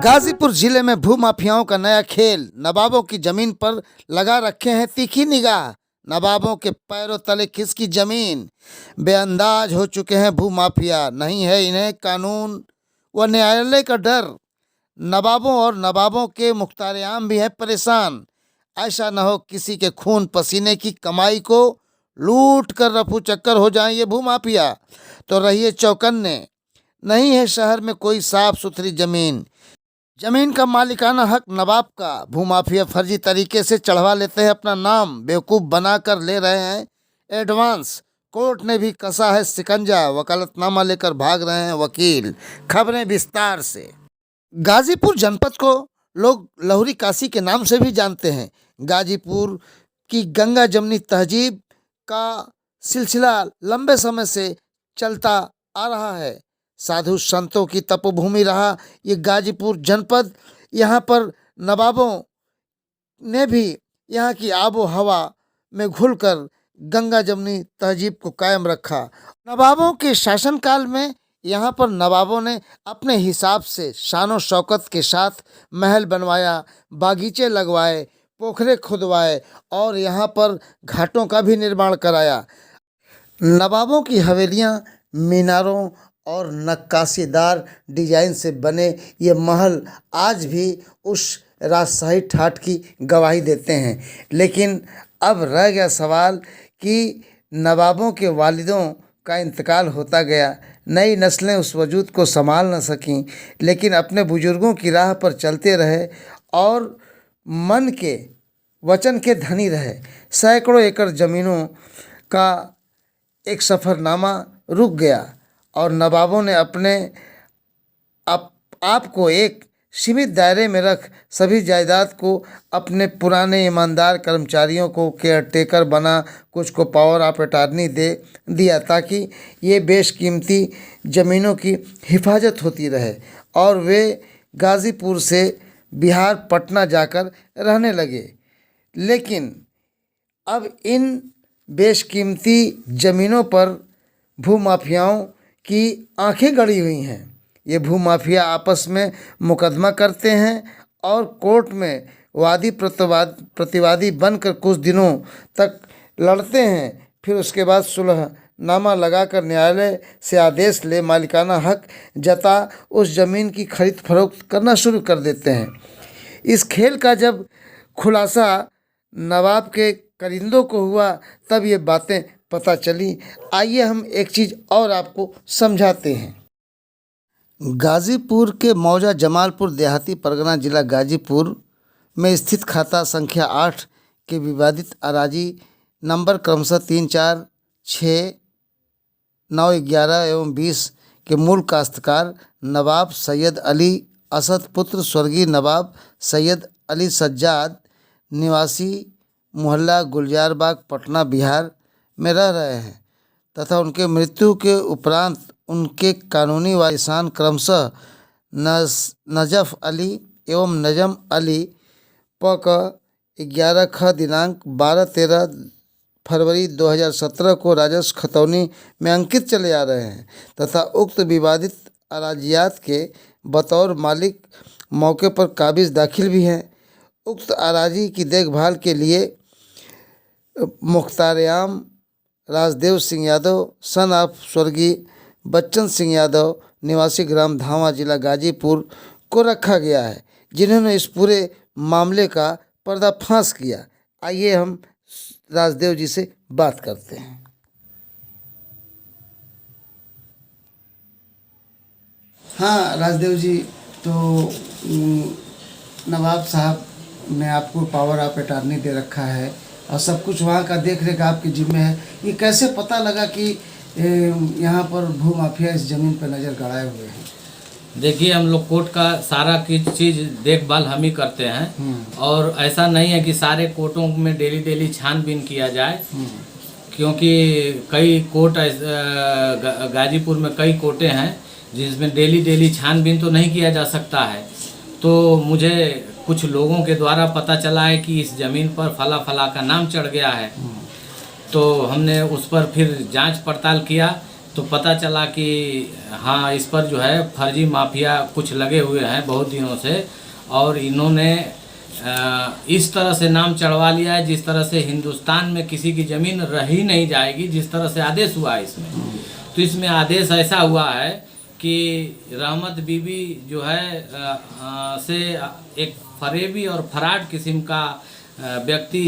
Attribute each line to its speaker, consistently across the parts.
Speaker 1: गाजीपुर जिले में भूमाफियाओं का नया खेल। नवाबों की जमीन पर लगा रखे हैं तीखी निगाह। नवाबों के पैरों तले खिसकी जमीन। बेअंदाज हो चुके हैं भूमाफिया। नहीं है इन्हें कानून व न्यायालय का डर। नवाबों और नवाबों के मुख्तार आम भी हैं परेशान। ऐसा न हो किसी के खून पसीने की कमाई को लूट कर रफू चक्कर हो जाएं ये भूमाफिया। तो रहिए चौकन्ने। नहीं है शहर में कोई साफ सुथरी जमीन का मालिकाना हक नवाब का। भूमाफिया फर्जी तरीके से चढ़वा लेते हैं अपना नाम। बेवकूफ़ बनाकर ले रहे हैं एडवांस। कोर्ट ने भी कसा है शिकंजा। वकालतनामा लेकर भाग रहे हैं वकील। खबरें विस्तार से। गाजीपुर जनपद को लोग लहुरी काशी के नाम से भी जानते हैं। गाजीपुर की गंगा जमनी तहजीब का सिलसिला लंबे समय से चलता आ रहा है। साधु संतों की तपोभूमि रहा ये गाजीपुर जनपद। यहाँ पर नवाबों ने भी यहाँ की आबो हवा में घुलकर गंगा जमनी तहजीब को कायम रखा। नवाबों के शासनकाल में यहाँ पर नवाबों ने अपने हिसाब से शानो शौकत के साथ महल बनवाया, बागीचे लगवाए, पोखरे खुदवाए और यहाँ पर घाटों का भी निर्माण कराया। नवाबों की हवेलियाँ मीनारों और नक्काशीदार डिजाइन से बने ये महल आज भी उस राजशाही ठाठ की गवाही देते हैं। लेकिन अब रह गया सवाल कि नवाबों के वालिदों का इंतकाल होता गया। नई नस्लें उस वजूद को संभाल न सकीं, लेकिन अपने बुजुर्गों की राह पर चलते रहे और मन के वचन के धनी रहे। सैकड़ों एकड़ ज़मीनों का एक सफ़रनामा रुक गया और नवाबों ने अपने आप को एक सीमित दायरे में रख सभी जायदाद को अपने पुराने ईमानदार कर्मचारियों को केयरटेकर बना, कुछ को पावर ऑफ अटॉर्नी दे दिया ताकि ये बेशकीमती ज़मीनों की हिफाजत होती रहे और वे गाज़ीपुर से बिहार पटना जाकर रहने लगे। लेकिन अब इन बेशकीमती ज़मीनों पर भूमाफियाओं की आंखें गड़ी हुई हैं। ये भूमाफिया आपस में मुकदमा करते हैं और कोर्ट में वादी प्रतिवादी बनकर कुछ दिनों तक लड़ते हैं। फिर उसके बाद सुलहनामा लगाकर न्यायालय से आदेश ले मालिकाना हक जता उस ज़मीन की खरीद फरोख्त करना शुरू कर देते हैं। इस खेल का जब खुलासा नवाब के करिंदों को हुआ तब ये बातें पता चली। आइए हम एक चीज़ और आपको समझाते हैं। गाजीपुर के मौजा जमालपुर देहाती परगना जिला गाजीपुर में स्थित खाता संख्या 8 के विवादित अराजी नंबर क्रमशः 3, 4, 6, 9, 11 एवं 20 के मूल काश्तकार नवाब सैयद अली असद पुत्र स्वर्गीय नवाब सैयद अली सज्जाद निवासी मोहल्ला गुलजारबाग पटना बिहार में रह रहे हैं तथा उनके मृत्यु के उपरांत उनके कानूनी वारिसान क्रमशः नजफ अली एवं नजम अली प 11 ख दिनांक 12-13 फरवरी 2017 को राजस्व खतौनी में अंकित चले आ रहे हैं तथा उक्त विवादित अराजियात के बतौर मालिक मौके पर काबिज दाखिल भी हैं। उक्त अराजी की देखभाल के लिए मुख्तार आम राजदेव सिंह यादव सन ऑफ स्वर्गीय बच्चन सिंह यादव निवासी ग्राम धावा जिला गाजीपुर को रखा गया है, जिन्होंने इस पूरे मामले का पर्दाफाश किया। आइए हम राजदेव जी से बात करते हैं। हाँ राजदेव जी, तो नवाब साहब ने आपको पावर ऑफ अटॉर्नी दे रखा है और सब कुछ वहाँ का देख रेख आपके जिम्मे है। ये कैसे पता लगा कि यहाँ पर भूमाफिया इस ज़मीन पर नज़र गड़ाए हुए हैं?
Speaker 2: देखिए, हम लोग कोर्ट का सारा की चीज़ देखभाल हम ही करते हैं और ऐसा नहीं है कि सारे कोर्टों में डेली छानबीन किया जाए, क्योंकि कई कोर्ट गाजीपुर में कई कोर्टें हैं जिसमें डेली छानबीन तो नहीं किया जा सकता है। तो मुझे कुछ लोगों के द्वारा पता चला है कि इस ज़मीन पर फला का नाम चढ़ गया है, तो हमने उस पर फिर जांच पड़ताल किया तो पता चला कि हाँ इस पर जो है फर्जी माफिया कुछ लगे हुए हैं बहुत दिनों से, और इन्होंने इस तरह से नाम चढ़वा लिया है जिस तरह से हिंदुस्तान में किसी की ज़मीन रही नहीं जाएगी, जिस तरह से आदेश हुआ है इसमें। तो इसमें आदेश ऐसा हुआ है कि रहमत बीबी जो है से एक फरेबी और फराड किस्म का व्यक्ति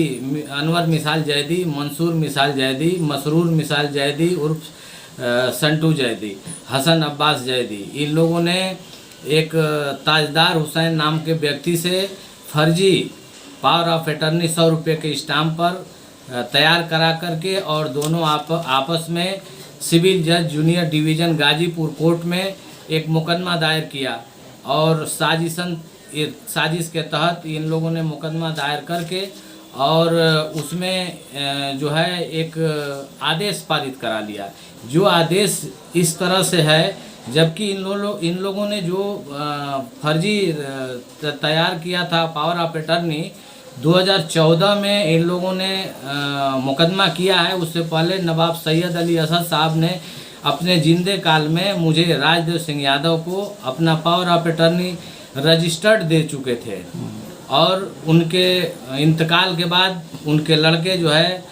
Speaker 2: अनवर मिसाल जैदी, मंसूर मिसाल जैदी, मसरूर मिसाल जैदी उर्फ संटू जैदी, हसन अब्बास जैदी, इन लोगों ने एक ताजदार हुसैन नाम के व्यक्ति से फर्जी पावर ऑफ अटर्नी 100 रुपये के स्टाम्प पर तैयार करा करके और दोनों आपस में सिविल जज जूनियर डिवीज़न गाजीपुर कोर्ट में एक मुकदमा दायर किया, और साजिश के तहत इन लोगों ने मुकदमा दायर करके और उसमें जो है एक आदेश पारित करा लिया। जो आदेश इस तरह से है, जबकि इन लोगों ने जो फर्जी तैयार किया था पावर ऑफ अटर्नी 2014 में इन लोगों ने मुकदमा किया है। उससे पहले नवाब सैयद अली असद साहब ने अपने जिंदे काल में मुझे राजदेव सिंह यादव को अपना पावर ऑफ अटर्नी रजिस्टर्ड दे चुके थे, और उनके इंतकाल के बाद उनके लड़के जो है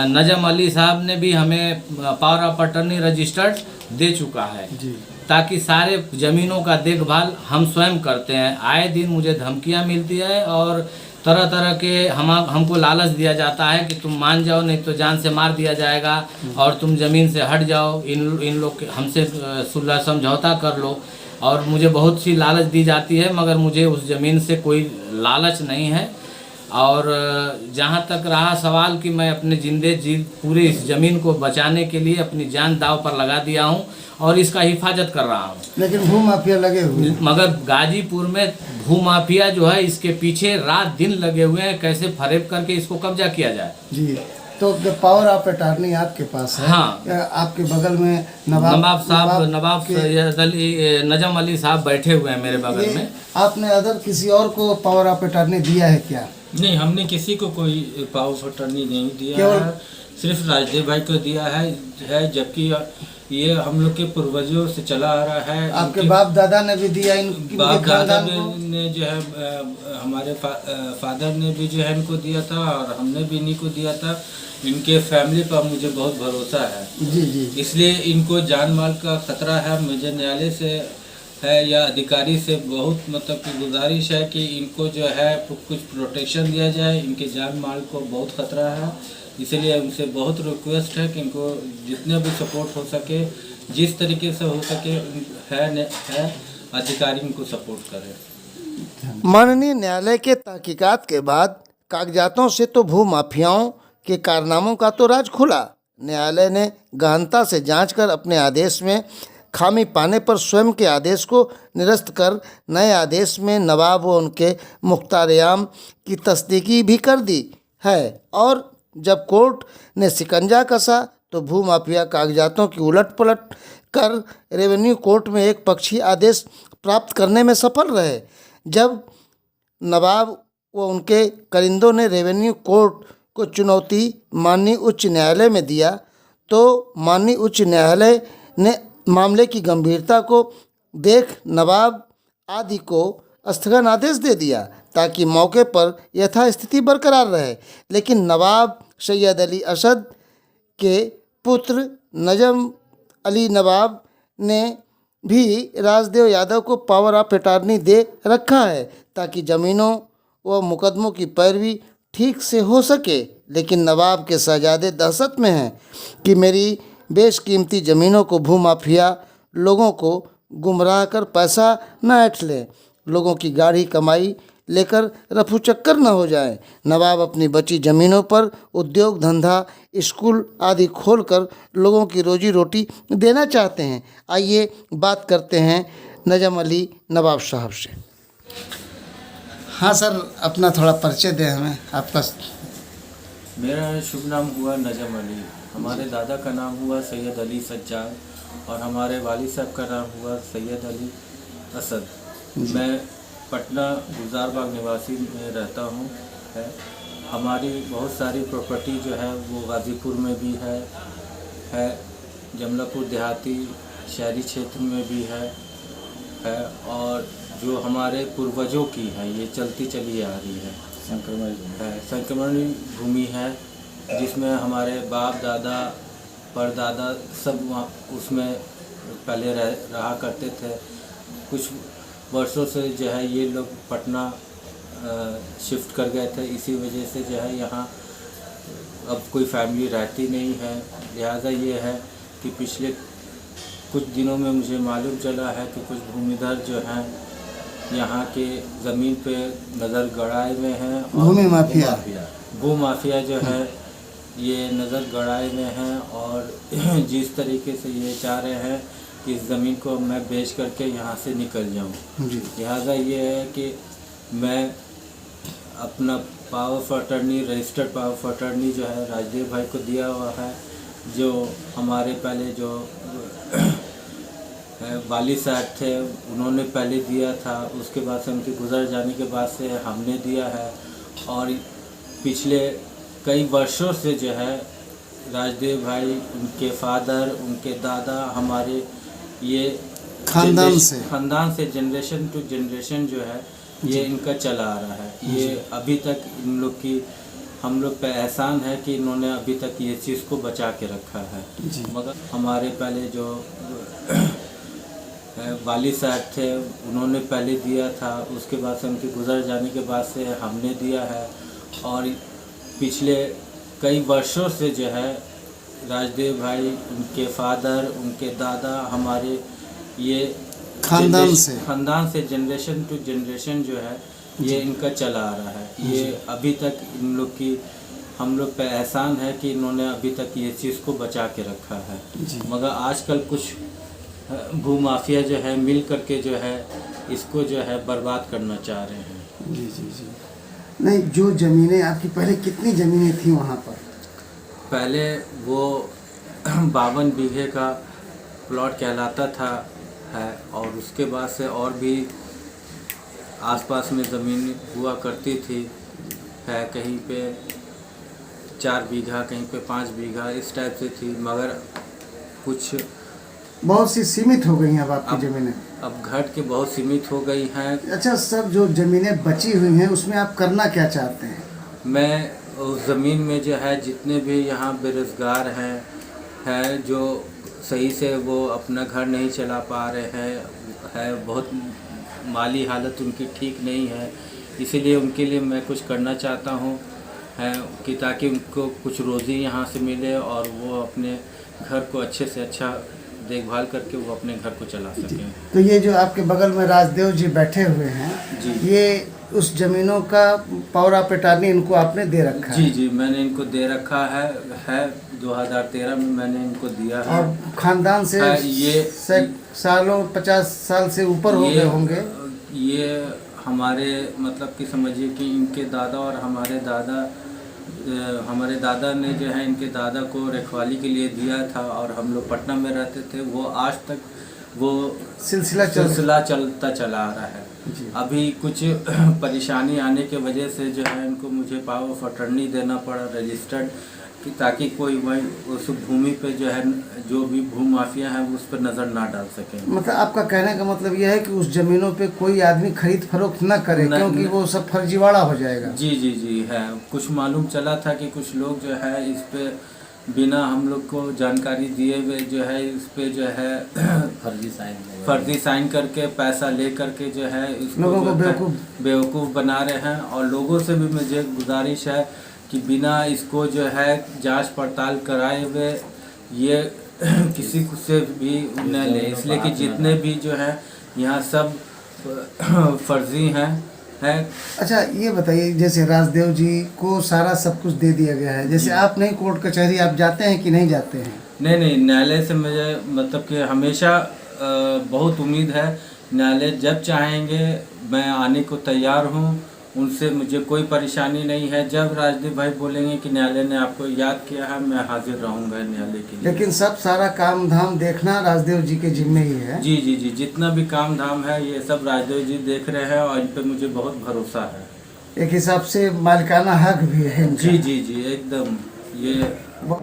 Speaker 2: नजम अली साहब ने भी हमें पावर ऑफ अटर्नी रजिस्टर्ड दे चुका है जी, ताकि सारे ज़मीनों का देखभाल हम स्वयं करते हैं। आए दिन मुझे धमकियां मिलती है और तरह तरह के हमको लालच दिया जाता है कि तुम मान जाओ नहीं तो जान से मार दिया जाएगा, और तुम ज़मीन से हट जाओ, इन लोग हमसे सुलह समझौता कर लो, और मुझे बहुत सी लालच दी जाती है, मगर मुझे उस ज़मीन से कोई लालच नहीं है। और जहाँ तक रहा सवाल कि मैं अपने जिंदे जी पूरे इस ज़मीन को बचाने के लिए अपनी जान दाव पर लगा दिया हूँ और इसका हिफाजत कर रहा हूँ,
Speaker 1: लेकिन भू माफिया लगे हुए,
Speaker 2: मगर गाजीपुर में भू माफिया जो है इसके पीछे रात दिन लगे हुए हैं, कैसे फरेब करके इसको कब्जा किया जाए जी।
Speaker 3: तो पावर ऑफ अटॉर्नी आपके पास है?
Speaker 2: हाँ,
Speaker 3: आपके बगल में
Speaker 2: नवाब सैयद अली नजम अली साहब बैठे हुए हैं मेरे बगल में।
Speaker 3: आपने अदर किसी और को पावर ऑफ अटॉर्नी दिया है क्या?
Speaker 4: नहीं, हमने किसी को कोई पावर ऑफ अटॉर्नी नहीं दिया है, सिर्फ राजदेव भाई को दिया है, जबकि ये हम लोग के पूर्वजों से चला आ रहा है।
Speaker 3: आपके बाप दादा ने भी दिया?
Speaker 4: बाप दादा ने जो है हमारे फादर ने भी जो है इनको दिया था, और हमने भी इन्हीं को दिया था। इनके फैमिली पर मुझे बहुत भरोसा है
Speaker 3: जी जी,
Speaker 4: इसलिए इनको जान माल का खतरा है। मुझे न्यायालय से है या अधिकारी से बहुत मतलब की गुजारिश है कि इनको जो है कुछ प्रोटेक्शन दिया जाए, इनके जान माल को बहुत खतरा है, इसलिए उनसे बहुत रिक्वेस्ट है कि इनको जितने भी सपोर्ट हो सके, जिस तरीके से हो सके है अधिकारी इनको सपोर्ट करें।
Speaker 1: माननीय न्यायालय के तहकीकात के बाद कागजातों से तो भू माफियाओं के कारनामों का तो राज खुला। न्यायालय ने गहनता से जांच कर अपने आदेश में खामी पाने पर स्वयं के आदेश को निरस्त कर नए आदेश में नवाब व उनके मुख्तार-ए-आम की तस्दीकी भी कर दी है। और जब कोर्ट ने शिकंजा कसा तो भू माफिया कागजातों की उलट पलट कर रेवेन्यू कोर्ट में एक पक्षी आदेश प्राप्त करने में सफल रहे। जब नवाब व उनके करिंदों ने रेवेन्यू कोर्ट को चुनौती माननीय उच्च न्यायालय में दिया तो माननीय उच्च न्यायालय ने मामले की गंभीरता को देख नवाब आदि को स्थगन आदेश दे दिया ताकि मौके पर यथास्थिति बरकरार रहे। लेकिन नवाब सैयद अली असद के पुत्र नजम अली नवाब ने भी राजदेव यादव को पावर ऑफ अटॉर्नी दे रखा है ताकि ज़मीनों व मुकदमों की पैरवी ठीक से हो सके। लेकिन नवाब के शहजादे दहशत में हैं कि मेरी बेशकीमती ज़मीनों को भू माफिया लोगों को गुमराह कर पैसा न ऐंठ लें, लोगों की गाढ़ी कमाई लेकर रफू चक्कर न हो जाए। नवाब अपनी बची ज़मीनों पर उद्योग धंधा स्कूल आदि खोलकर लोगों की रोजी रोटी देना चाहते हैं। आइए बात करते हैं नजम अली नवाब साहब से।
Speaker 3: हाँ सर, अपना थोड़ा परिचय दें हमें आपका।
Speaker 4: मेरा शुभ नाम हुआ नजम अली, हमारे दादा का नाम हुआ सैयद अली सज्जाद और हमारे वालिद साहब का नाम हुआ सैयद अली असद। मैं पटना गुलजारबाग निवासी में रहता हूँ। हमारी बहुत सारी प्रॉपर्टी जो है वो गाज़ीपुर में भी है जमलापुर देहाती शहरी क्षेत्र में भी है और जो हमारे पूर्वजों की है, ये चलती चली आ रही है, संक्रमण भूमि है, जिसमें हमारे बाप दादा परदादा सब वहाँ उसमें पहले रहा करते थे। कुछ वर्षों से जो है ये लोग पटना शिफ्ट कर गए थे, इसी वजह से जो है यहाँ अब कोई फैमिली रहती नहीं है। लिहाजा ये है कि पिछले कुछ दिनों में मुझे मालूम चला है कि कुछ भूमिधर जो हैं यहाँ के ज़मीन पे नज़र गड़ाए में हैं और भू माफिया जो है ये नज़र गड़ाए में हैं और जिस तरीके से ये चाह रहे हैं कि इस ज़मीन को मैं बेच करके यहाँ से निकल जाऊँ। लिहाजा ये है कि मैं अपना power of attorney, registered power of attorney जो है राजदेव भाई को दिया हुआ है, जो हमारे पहले जो वाली साहब थे उन्होंने पहले दिया था, उसके बाद से उनके गुजर जाने के बाद से हमने दिया है। और पिछले कई वर्षों से जो है राजदेव भाई, उनके फादर, उनके दादा, हमारे ये खानदान से जनरेशन टू जनरेशन जो है ये इनका चला आ रहा है। ये अभी तक इन लोग की हम लोग पे एहसान है कि इन्होंने अभी तक ये चीज़ को बचा के रखा है। मगर हमारे पहले जो वाली साहब थे उन्होंने पहले दिया था, उसके बाद से उनके गुजर जाने के बाद से हमने दिया है। और पिछले कई वर्षों से जो है राजदेव भाई, उनके फादर, उनके दादा, हमारे ये खानदान से जनरेशन टू जनरेशन जो है ये इनका चला आ रहा है। ये अभी तक इन लोग की हम लोग पे एहसान है कि इन्होंने अभी तक ये चीज़ को बचा के रखा है। मगर आजकल कुछ भू माफिया जो है मिल करके जो है इसको जो है बर्बाद करना चाह रहे हैं।
Speaker 3: जी। नहीं, जो ज़मीनें आपकी पहले कितनी ज़मीनें थी वहाँ पर?
Speaker 4: पहले वो 52 बीघे का प्लॉट कहलाता था है, और उसके बाद से और भी आसपास में ज़मीन हुआ करती थी है, कहीं पे 4 बीघा, कहीं पे 5 बीघा, इस टाइप से थी। मगर कुछ
Speaker 3: बहुत सी सीमित हो गई हैं अब आपकी ज़मीनें।
Speaker 4: अब घट के बहुत सीमित हो गई हैं।
Speaker 3: अच्छा सर, जो ज़मीनें बची हुई हैं उसमें आप करना क्या चाहते हैं?
Speaker 4: मैं उस ज़मीन में जो है जितने भी यहाँ बेरोज़गार हैं जो सही से वो अपना घर नहीं चला पा रहे हैं, बहुत माली हालत उनकी ठीक नहीं है, इसीलिए उनके लिए मैं कुछ करना चाहता हूँ है कि ताकि उनको कुछ रोज़ी यहाँ से मिले और वो अपने घर को अच्छे से अच्छा देखभाल करके वो अपने घर को चला सकें।
Speaker 3: तो ये जो आपके बगल में राजदेव जी बैठे हुए हैं
Speaker 4: जी,
Speaker 3: ये उस ज़मीनों का पावर ऑफ अटॉर्नी इनको आपने दे रखा है?
Speaker 4: जी, मैंने इनको दे रखा है 2013 में मैंने इनको दिया है।
Speaker 3: और खानदान से
Speaker 4: ये
Speaker 3: सालों 50 साल से ऊपर हो गए होंगे।
Speaker 4: ये हमारे मतलब कि समझिए कि इनके दादा और हमारे दादा ने जो है इनके दादा को रखवाली के लिए दिया था, और हम लोग पटना में रहते थे। वो आज तक वो सिलसिला चलता चला आ रहा है। अभी कुछ परेशानी आने के वजह से जो है इनको मुझे पावर ऑफ अटर्नी देना पड़ा रजिस्टर्ड, कि ताकि कोई वही उस भूमि पे जो है जो भी भू माफिया है उस पर नज़र ना डाल सके।
Speaker 3: मतलब आपका कहने का मतलब यह है कि उस ज़मीनों पे कोई आदमी खरीद फरोख्त ना करे, क्योंकि वो सब फर्जीवाड़ा हो जाएगा।
Speaker 4: जी है। कुछ मालूम चला था कि कुछ लोग जो है इस पे बिना हम लोग को जानकारी दिए हुए जो है इस पे जो है फर्जी साइन करके पैसा ले करके जो है
Speaker 3: लोगों को
Speaker 4: बेवकूफ़ बना रहे हैं। और लोगों से भी मुझे गुजारिश है कि बिना इसको जो है जांच पड़ताल कराए हुए ये किसी से भी न ले, इसलिए कि जितने भी जो है यहाँ सब फर्जी हैं।
Speaker 3: अच्छा ये बताइए, जैसे राजदेव जी को सारा सब कुछ दे दिया गया है, जैसे आप नहीं कोर्ट कचहरी आप जाते हैं कि नहीं जाते हैं?
Speaker 4: नहीं, न्यायालय से मुझे मतलब कि हमेशा बहुत उम्मीद है। न्यायालय जब चाहेंगे मैं आने को तैयार हूँ, उनसे मुझे कोई परेशानी नहीं है। जब राजदेव भाई बोलेंगे कि न्यायालय ने आपको याद किया है, मैं हाजिर रहूँगा न्यायालय के लिए।
Speaker 3: लेकिन सब सारा काम धाम देखना राजदेव जी के जिम्मे ही है?
Speaker 4: जी, जितना भी काम धाम है ये सब राजदेव जी देख रहे हैं, और इन पर मुझे बहुत भरोसा है।
Speaker 3: एक हिसाब से मालिकाना हक भी है।
Speaker 4: जी एकदम। ये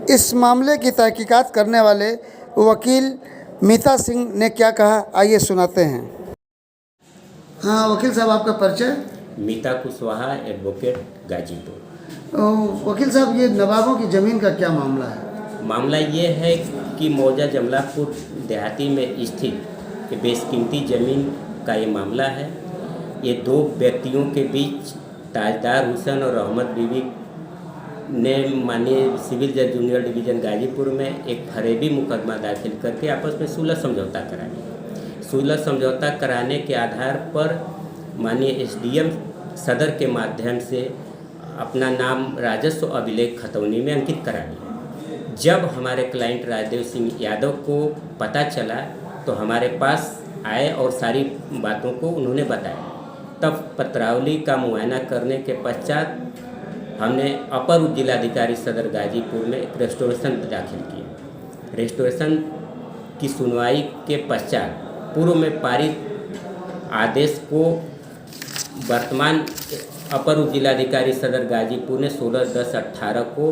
Speaker 3: इस मामले की तहकीकात करने वाले वकील मीता सिंह ने क्या कहा, आइए सुनाते हैं। हाँ वकील साहब, आपका परिचय।
Speaker 5: मीता कुशवाहा, एडवोकेट, गाजीपुर।
Speaker 3: वकील साहब, ये नवाबों की ज़मीन का क्या मामला है?
Speaker 5: मामला ये है कि मौजा जमलापुर देहाती में स्थित बेशकीमती ज़मीन का ये मामला है। ये दो व्यक्तियों के बीच ताजदार हुसैन और अहमद बीबी ने माननीय सिविल जज जूनियर डिवीज़न गाजीपुर में एक फरेबी मुकदमा दाखिल करके आपस में सुलह समझौता करा लिया। सुलह समझौता कराने के आधार पर माननीय एसडीएम सदर के माध्यम से अपना नाम राजस्व अभिलेख खतौनी में अंकित करा लिया। जब हमारे क्लाइंट राजदेव सिंह यादव को पता चला तो हमारे पास आए और सारी बातों को उन्होंने बताया। तब पत्रावली का मुआयना करने के पश्चात हमने अपर उप जिलाधिकारी सदर गाजीपुर में एक रेस्टोरेशन दाखिल किया। रेस्टोरेशन की सुनवाई के पश्चात पूर्व में पारित आदेश को वर्तमान अपर उप जिलाधिकारी सदर गाजीपुर ने 16/10/18 को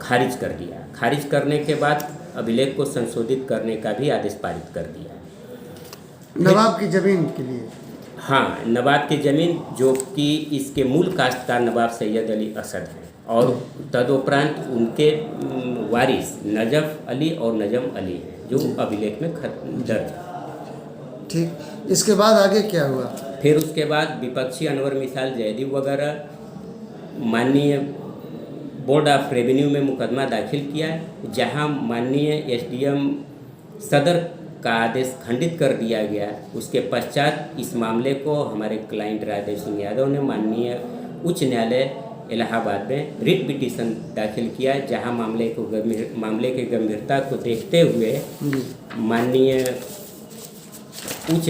Speaker 5: खारिज कर दिया। खारिज करने के बाद अभिलेख को संशोधित करने का भी आदेश पारित कर दिया।
Speaker 3: नवाब की ज़मीन के लिए?
Speaker 5: हाँ, नवाब की ज़मीन जो कि इसके मूल काश्तकार नवाब सैयद अली असद हैं और तदुपरांत उनके वारिस नजफ अली और नजम अली हैं जो अभिलेख में दर्ज है।
Speaker 3: ठीक, इसके बाद आगे क्या हुआ?
Speaker 5: फिर उसके बाद विपक्षी अनवर मिसाल जयदीप वगैरह माननीय बोर्ड ऑफ रेवेन्यू में मुकदमा दाखिल किया, जहां माननीय एसडीएम सदर का आदेश खंडित कर दिया गया। उसके पश्चात इस मामले को हमारे क्लाइंट राजदेव सिंह यादव ने माननीय उच्च न्यायालय इलाहाबाद में रिट पिटीशन दाखिल किया, जहां मामले की गंभीरता को देखते हुए माननीय उच्च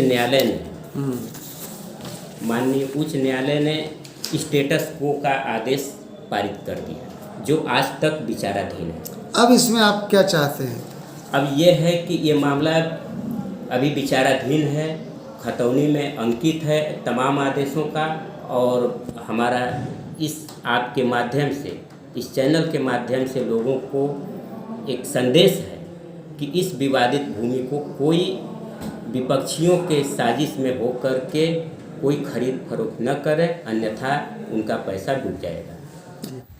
Speaker 5: न्यायालय ने स्टेटस को का आदेश पारित कर दिया, जो आज तक विचाराधीन है।
Speaker 3: अब इसमें आप क्या चाहते हैं?
Speaker 5: अब ये है कि ये मामला अभी विचाराधीन है, खतौनी में अंकित है तमाम आदेशों का, और हमारा इस आपके माध्यम से, इस चैनल के माध्यम से लोगों को एक संदेश है कि इस विवादित भूमि को कोई विपक्षियों के साजिश में होकर के कोई खरीद फरोख्त न करे, अन्यथा उनका पैसा डूब जाएगा।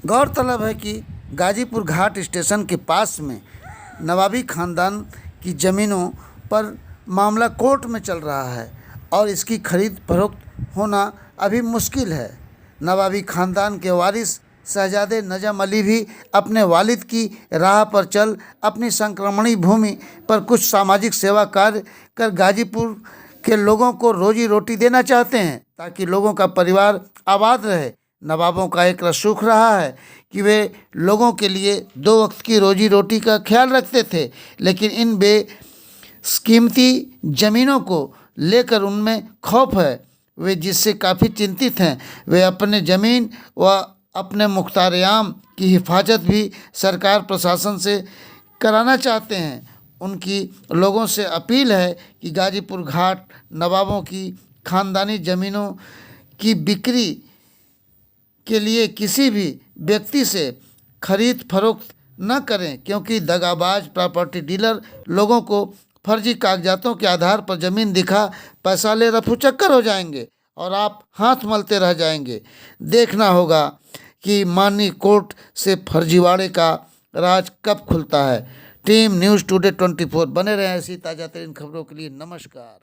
Speaker 1: गौरतलब है कि गाजीपुर घाट स्टेशन के पास में नवाबी खानदान की ज़मीनों पर मामला कोर्ट में चल रहा है और इसकी खरीद फरोख्त होना अभी मुश्किल है। नवाबी खानदान के वारिस शहजादे नजम अली भी अपने वालिद की राह पर चल अपनी संक्रमणी भूमि पर कुछ सामाजिक सेवा कार्य कर गाजीपुर के लोगों को रोजी रोटी देना चाहते हैं, ताकि लोगों का परिवार आबाद रहे। नवाबों का एक रसूख रहा है कि वे लोगों के लिए 2 वक्त की रोजी रोटी का ख्याल रखते थे, लेकिन इन बेकीमती ज़मीनों को लेकर उनमें खौफ है। वे जिससे काफ़ी चिंतित हैं। वे अपने ज़मीन व अपने मुख्तार-ए-आम की हिफाजत भी सरकार प्रशासन से कराना चाहते हैं। उनकी लोगों से अपील है कि गाजीपुर घाट नवाबों की ख़ानदानी ज़मीनों की बिक्री के लिए किसी भी व्यक्ति से खरीद फरोख्त न करें, क्योंकि दगाबाज प्रॉपर्टी डीलर लोगों को फर्जी कागजातों के आधार पर ज़मीन दिखा पैसा ले रफू चक्कर हो जाएंगे और आप हाथ मलते रह जाएंगे। देखना होगा कि माननीय कोर्ट से फर्जीवाड़े का राज कब खुलता है। टीम न्यूज़ टुडे 24 बने रहें ऐसी ताज़ा तरीन खबरों के लिए। नमस्कार।